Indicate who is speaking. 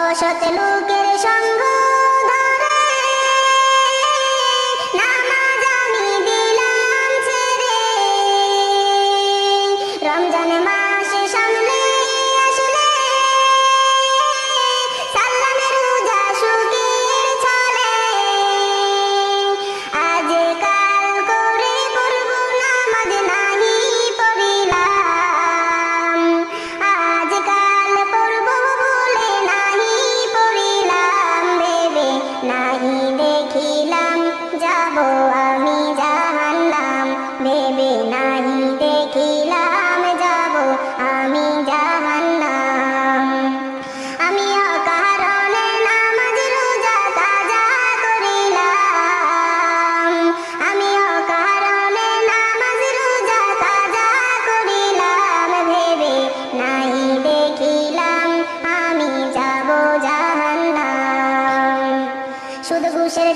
Speaker 1: অসৎ লোকের সঙ্গ ধরে নামাজ আমি দিলাম ছেড়ে। রমজান মাস সামনে আসলে সাল্লামের রোজা সুখের ছলে। আজ কাল করে পড়ব নামাজ নাহি পড়িলাম, আজ কাল পড়ব বলে নাহি পড়িলাম। ভেবে নাহি দেখিলাম যাব আমি জাহান্নাম, ভেবে নাহি দেখিলাম যাব আমি জাহান্নাম। আমি অকারণে নামাজ রোজা কাজা করিলাম, আমি অকারণে নামাজ রোজা কাজা করিলাম। ভেবে নাহি দেখিলাম আমি যাব জাহান্নাম। সুদ ঘুষের